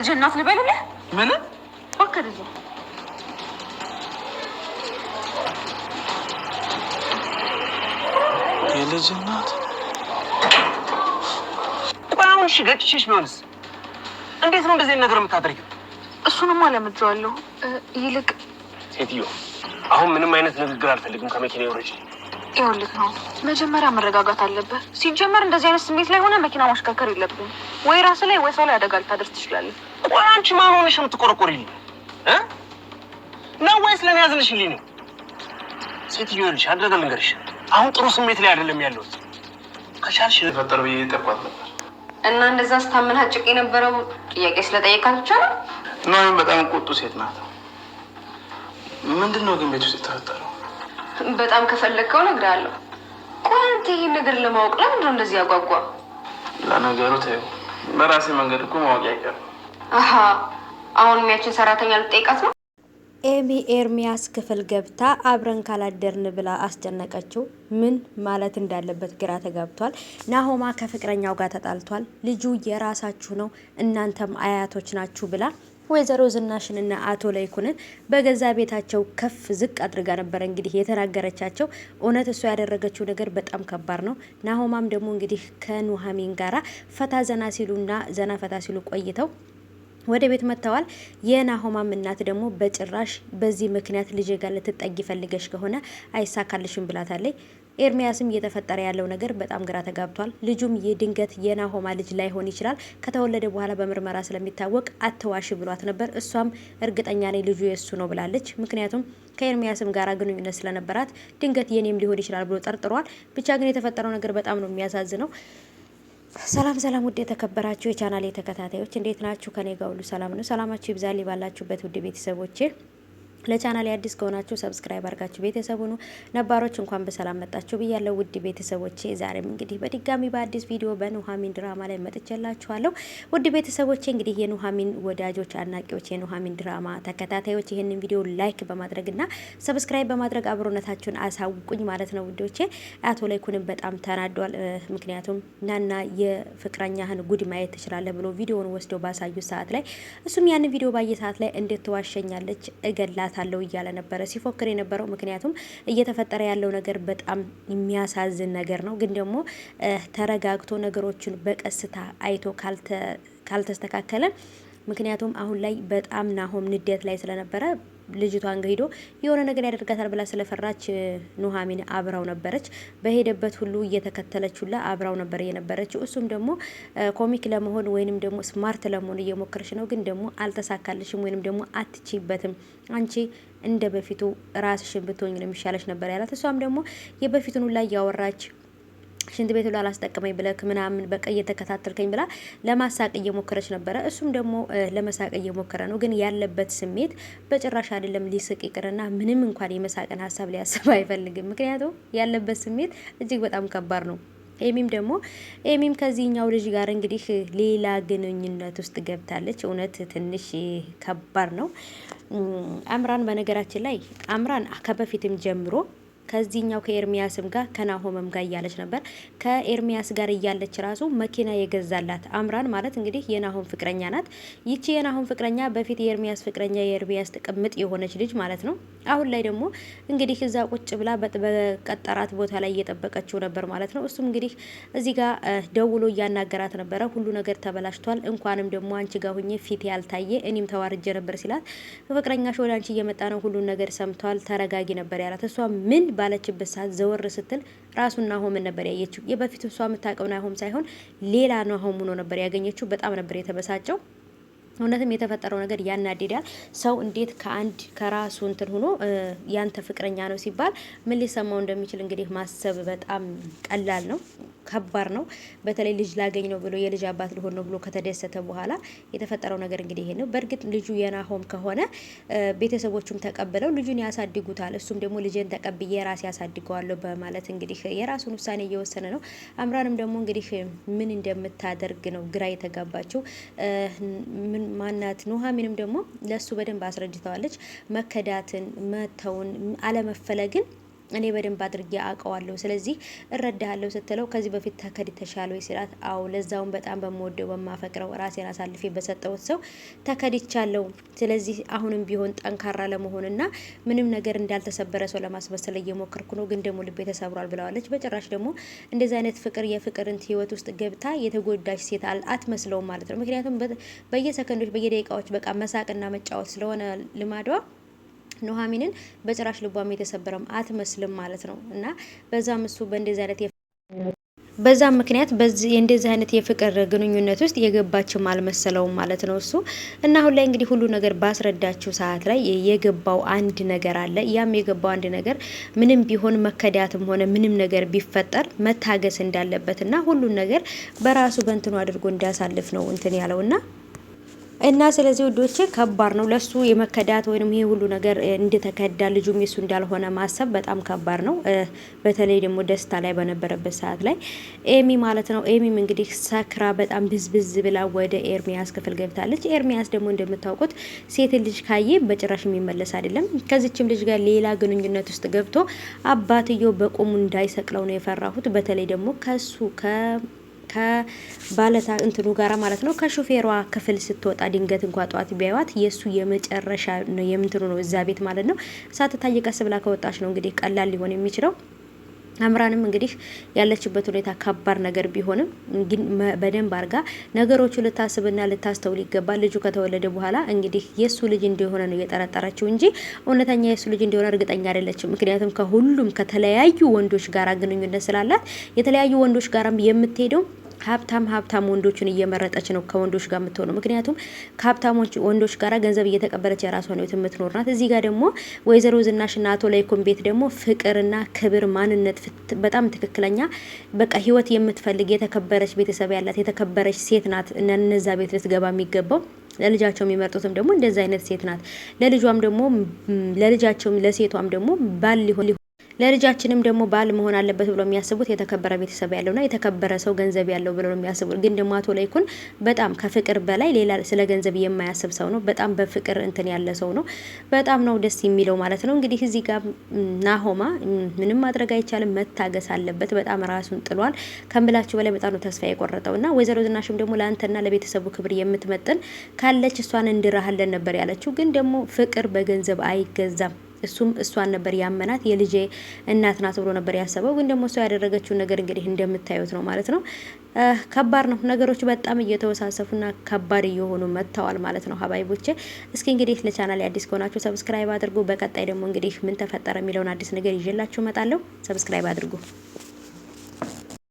جنات ልበልልህ ምን ወከደኝ የልጅ እናት ቆይ እሺ ገጭሽ ቢሆንስ እንዴት ነው እንደዚህ ነገር የምታደርጊው? እሱንም አለምድራለሁ። ይልቅ ሴትዮ አሁን ምንም አይነት ንግግር አልፈልግም። ከመኪና ወረጅ። ይኸውልህ ነው መጀመሪያ መረጋጋት አለብህ። ሲጀመር እንደዚህ አይነት ስሜት ላይ ሆነ መኪና ማሽከርከር የለብህም። ወይ ራስ ላይ ወይ ሰው ላይ አደጋ ልታደርስ ትችላለህ። ቆይ አንቺ ማን ሆነሽ የምትቆረቆሪልኝ ነው ወይስ ለኔ ያዝንሽልኝ ነው? ሴትዮ ልጅ አደረገ ልንገርሽ፣ አሁን ጥሩ ስሜት ላይ አይደለም ያለሁት። ከቻልሽ ተፈጠረው እየጠቋት ነበር እና እንደዛ ስታመናጭቅ የነበረው ጥያቄ ስለጠየቃት ብቻ ነው። ነው በጣም ቁጡ ሴት ናት። ምንድነው ግን ቤት ውስጥ የተፈጠረው? በጣም ከፈለግከው እነግርሃለሁ። ቆይ አንተ ይሄን ነገር ለማወቅ ለምንድን ነው እንደዚህ ያጓጓ? ለነገሩ ተይው፣ በራሴ መንገድ እኮ ማወቅ አይቀርም። አሃ አሁን የሚያችን ሰራተኛ ልትጠይቃት ነው? ኤሚ ኤርሚያስ ክፍል ገብታ አብረን ካላደርን ብላ አስጨነቀችው። ምን ማለት እንዳለበት ግራ ተጋብቷል። ናሆማ ከፍቅረኛው ጋር ተጣልቷል። ልጁ የራሳችሁ ነው እናንተም አያቶች ናችሁ ብላ ወይዘሮ ዝናሽንና አቶ ለይኩንን በገዛ ቤታቸው ከፍ ዝቅ አድርጋ ነበር እንግዲህ የተናገረቻቸው። እውነት እሷ ያደረገችው ነገር በጣም ከባድ ነው። ናሆማም ደግሞ እንግዲህ ከኑሐሚን ጋራ ፈታ ዘና ሲሉና ዘና ፈታ ሲሉ ቆይተው ወደ ቤት መጥተዋል። የናሆማም እናት ደግሞ በጭራሽ በዚህ ምክንያት ልጅ ጋር ልትጠጊ ፈልገሽ ከሆነ አይሳካልሽም ብላታለች። ኤርሚያስም እየተፈጠረ ያለው ነገር በጣም ግራ ተጋብቷል። ልጁም የድንገት የናሆማ ልጅ ላይሆን ይችላል፣ ከተወለደ በኋላ በምርመራ ስለሚታወቅ አትዋሽ ብሏት ነበር። እሷም እርግጠኛ ነኝ ልጁ የሱ ነው ብላለች። ምክንያቱም ከኤርሚያስም ጋር ግንኙነት ስለነበራት ድንገት የኔም ሊሆን ይችላል ብሎ ጠርጥሯል። ብቻ ግን የተፈጠረው ነገር በጣም ነው የሚያሳዝነው። ሰላም ሰላም፣ ውድ የተከበራችሁ የቻናሌ ተከታታዮች እንዴት ናችሁ? ከኔ ጋር ሁሉ ሰላም ነው። ሰላማችሁ ይብዛልኝ ባላችሁበት ውድ ቤተሰቦቼ። ለቻናሌ አዲስ ከሆናችሁ ሰብስክራይብ አድርጋችሁ ቤተሰቡ ነው። ነባሮች እንኳን በሰላም መጣችሁ ብያለሁ። ውድ ቤተሰቦቼ ዛሬም እንግዲህ በድጋሚ በአዲስ ቪዲዮ በኑሐሚን ድራማ ላይ መጥቻላችኋለሁ። ውድ ቤተሰቦቼ እንግዲህ የኑሐሚን ወዳጆች፣ አድናቂዎች፣ የኑሐሚን ድራማ ተከታታዮች ይህንን ቪዲዮ ላይክ በማድረግና ሰብስክራይብ በማድረግ አብሮነታችሁን አሳውቁኝ ማለት ነው። ውዶቼ አቶ ለይኩንም በጣም ተናዷል። ምክንያቱም ናና የፍቅረኛህን ጉድ ማየት ትችላለህ ብሎ ቪዲዮውን ወስደው ባሳዩ ሰዓት ላይ እሱም ያንን ቪዲዮ ባየ ሰዓት ላይ እንዴት ትዋሸኛለች እገላ ታለው እያለ ነበረ ሲፎክር የነበረው። ምክንያቱም እየተፈጠረ ያለው ነገር በጣም የሚያሳዝን ነገር ነው። ግን ደግሞ ተረጋግቶ ነገሮችን በቀስታ አይቶ ካልተስተካከለ ምክንያቱም አሁን ላይ በጣም ናሆም ንዴት ላይ ስለነበረ ልጅቷን ሄዶ የሆነ ነገር ያደርጋታል ብላ ስለፈራች ኑሐሚን አብራው ነበረች። በሄደበት ሁሉ እየተከተለችውላ አብራው ነበር የነበረችው። እሱም ደግሞ ኮሚክ ለመሆን ወይንም ደግሞ ስማርት ለመሆን እየሞከረች ነው። ግን ደግሞ አልተሳካልሽም ወይንም ደግሞ አትችይበትም፣ አንቺ እንደ በፊቱ ራስሽን ብትሆኝ ነው የሚሻለሽ ነበር ያላት። እሷም ደግሞ የበፊቱን ሁላ እያወራች ሽንት ቤት ብላ አላስጠቀመኝ ብለክ ምናምን በቃ እየተከታተልከኝ ብላ ለማሳቅ እየሞከረች ነበረ። እሱም ደግሞ ለመሳቅ እየሞከረ ነው። ግን ያለበት ስሜት በጭራሽ አይደለም ሊስቅ ይቅርና ምንም እንኳን የመሳቅን ሀሳብ ሊያስብ አይፈልግም። ምክንያቱም ያለበት ስሜት እጅግ በጣም ከባድ ነው። ኤሚም ከዚህኛው ልጅ ጋር እንግዲህ ሌላ ግንኙነት ውስጥ ገብታለች። እውነት ትንሽ ከባድ ነው። አምራን በነገራችን ላይ አምራን ከበፊትም ጀምሮ ከዚህኛው ከኤርሚያስም ጋር ከናሆመም ጋር እያለች ነበር። ከኤርሚያስ ጋር እያለች ራሱ መኪና የገዛላት አምራን ማለት እንግዲህ የናሆም ፍቅረኛ ናት። ይቺ የናሆም ፍቅረኛ በፊት የኤርሚያስ ፍቅረኛ የኤርሚያስ ጥቅምጥ የሆነች ልጅ ማለት ነው። አሁን ላይ ደግሞ እንግዲህ እዛ ቁጭ ብላ በቀጠራት ቦታ ላይ እየጠበቀችው ነበር ማለት ነው። እሱም እንግዲህ እዚህ ጋር ደውሎ እያናገራት ነበረ። ሁሉ ነገር ተበላሽቷል፣ እንኳንም ደግሞ አንቺ ጋር ሁኜ ፊት ያልታየ እኔም ተዋርጀ ነበር ሲላት፣ ፍቅረኛሽ ወደ አንቺ እየመጣ ነው፣ ሁሉን ነገር ሰምቷል፣ ተረጋጊ ነበር ያላት። እሷ ምን ባለችበት ሰዓት ዘወር ስትል ራሱን ናሆምን ነበር ያየችው። የበፊቱ እሷ የምታውቀው ናሆም ሳይሆን ሌላ ናሆም ሆኖ ነበር ያገኘችው። በጣም ነበር የተበሳጨው። እውነትም የተፈጠረው ነገር ያናድዳል። ሰው እንዴት ከራሱ እንትን ሆኖ ያንተ ፍቅረኛ ነው ሲባል ምን ሊሰማው እንደሚችል እንግዲህ ማሰብ በጣም ቀላል ነው፣ ከባድ ነው። በተለይ ልጅ ላገኝ ነው ብሎ የልጅ አባት ሊሆን ነው ብሎ ከተደሰተ በኋላ የተፈጠረው ነገር እንግዲህ ይሄ ነው። በእርግጥ ልጁ የናሆም ከሆነ ቤተሰቦቹም ተቀብለው ልጁን ያሳድጉታል። እሱም ደግሞ ልጅን ተቀብዬ ራሴ ያሳድገዋለሁ በማለት እንግዲህ የራሱን ውሳኔ እየወሰነ ነው። አምራንም ደግሞ እንግዲህ ምን እንደምታደርግ ነው ግራ የተጋባችው። ማናት ኑሐሚንም ደግሞ ለሱ በደንብ አስረድተዋለች። መከዳትን፣ መተውን፣ አለመፈለግን እኔ በደንብ አድርጌ አውቀዋለሁ፣ ስለዚህ እረዳሃለሁ ስትለው ከዚህ በፊት ተከድተሻል ወይ ሲላት፣ አዎ ለዛውን በጣም በምወደው በማፈቅረው ራሴን አሳልፌ በሰጠሁት ሰው ተከድቻለሁ። ስለዚህ አሁንም ቢሆን ጠንካራ ለመሆንና ምንም ነገር እንዳልተሰበረ ሰው ለማስመሰል እየሞከርኩ ነው፣ ግን ደግሞ ልቤ ተሰብሯል ብለዋለች። በጭራሽ ደግሞ እንደዚህ አይነት የፍቅርን ህይወት ውስጥ ገብታ የተጎዳች ሴት አትመስለውም ማለት ነው። ምክንያቱም በየሰከንዶች በየደቂቃዎች በቃ መሳቅና መጫወት ስለሆነ ልማዷ ኑሐሚንን በጭራሽ ልቧም የተሰበረም አትመስልም ማለት ነው። እና በዛም እሱ በዛም ምክንያት እንደዚህ አይነት የፍቅር ግንኙነት ውስጥ የገባችም አልመሰለውም ማለት ነው እሱ። እና አሁን ላይ እንግዲህ ሁሉ ነገር ባስረዳችው ሰዓት ላይ የገባው አንድ ነገር አለ። ያም የገባው አንድ ነገር ምንም ቢሆን መከዳትም ሆነ ምንም ነገር ቢፈጠር መታገስ እንዳለበት እና ሁሉን ነገር በራሱ በእንትኑ አድርጎ እንዲያሳልፍ ነው እንትን ያለውና እና ስለዚህ ውዶቼ ከባድ ነው ለሱ የመከዳት ወይም ይሄ ሁሉ ነገር እንደተከዳ ልጁም የሱ እንዳልሆነ ማሰብ በጣም ከባድ ነው። በተለይ ደግሞ ደስታ ላይ በነበረበት ሰዓት ላይ ኤሚ ማለት ነው። ኤሚም እንግዲህ ሰክራ በጣም ብዝብዝ ብላ ወደ ኤርሚያስ ክፍል ገብታለች። ኤርሚያስ ደግሞ እንደምታውቁት ሴት ልጅ ካየ በጭራሽ የሚመለስ አይደለም። ከዚችም ልጅ ጋር ሌላ ግንኙነት ውስጥ ገብቶ አባትየው በቁሙ እንዳይሰቅለው ነው የፈራሁት። በተለይ ደግሞ ከባለታ እንትኑ ጋራ ማለት ነው ከሹፌሯ ክፍል ስትወጣ ድንገት እንኳ ጧት ቢያዩት የሱ የመጨረሻ ነው የምንትኑ ነው እዛ ቤት ማለት ነው። ሳትታይ ቀስ ብላ ከወጣች ነው እንግዲህ ቀላል ሊሆን የሚችለው። አምራንም እንግዲህ ያለችበት ሁኔታ ከባድ ነገር ቢሆንም ግን በደንብ አርጋ ነገሮቹ ልታስብና ልታስተውል ይገባል። ልጁ ከተወለደ በኋላ እንግዲህ የሱ ልጅ እንደሆነ ነው የጠረጠረችው እንጂ እውነተኛ የሱ ልጅ እንደሆነ እርግጠኛ አይደለችም። ምክንያቱም ከሁሉም ከተለያዩ ወንዶች ጋራ ግንኙነት ስላላት የተለያዩ ወንዶች ጋራም የምትሄደው ሀብታም ወንዶችን እየመረጠች ነው ከወንዶች ጋር የምትሆነው። ምክንያቱም ከሀብታሞች ወንዶች ጋር ገንዘብ እየተቀበለች የራሷን ህይወት የምትኖር ናት። እዚህ ጋር ደግሞ ወይዘሮ ዝናሽና አቶ ላይኩን ቤት ደግሞ ፍቅርና ክብር፣ ማንነት በጣም ትክክለኛ በቃ ህይወት የምትፈልግ የተከበረች ቤተሰብ ያላት የተከበረች ሴት ናት። እነዛ ቤት ልትገባ የሚገባው ለልጃቸው የሚመርጡትም ደግሞ እንደዛ አይነት ሴት ናት። ለልጇም ደግሞ ለልጃቸውም ለሴቷም ደግሞ ባል ሊሆን ለልጃችንም ደግሞ ባል መሆን አለበት ብሎ የሚያስቡት የተከበረ ቤተሰብ ያለውና የተከበረ ሰው ገንዘብ ያለው ብሎ የሚያስቡት። ግን ደግሞ አቶ ላይኩን በጣም ከፍቅር በላይ ሌላ ስለ ገንዘብ የማያስብ ሰው ነው። በጣም በፍቅር እንትን ያለ ሰው ነው። በጣም ነው ደስ የሚለው ማለት ነው። እንግዲህ እዚህ ጋር ናሆማ ምንም ማድረግ አይቻልም፣ መታገስ አለበት። በጣም ራሱን ጥሏል ከምላችሁ በላይ በጣም ነው ተስፋ የቆረጠውና ወይዘሮ ዝናሽም ደግሞ ለአንተና ለቤተሰቡ ክብር የምትመጥን ካለች እሷን እንድራህለን ነበር ያለችው። ግን ደግሞ ፍቅር በገንዘብ አይገዛም። እሷን ነበር ያመናት የልጄ እናት ናት ብሎ ነበር ያሰበው። ግን ደግሞ እሷ ያደረገችውን ነገር እንግዲህ እንደምታዩት ነው ማለት ነው። ከባድ ነው ነገሮች በጣም እየተወሳሰፉና ከባድ እየሆኑ መጥተዋል ማለት ነው። ሀባይቦቼ እስኪ እንግዲህ ለቻናል አዲስ ከሆናችሁ ሰብስክራይብ አድርጉ። በቀጣይ ደግሞ እንግዲህ ምን ተፈጠረ የሚለውን አዲስ ነገር ይዤላችሁ እመጣለሁ። ሰብስክራይብ አድርጉ።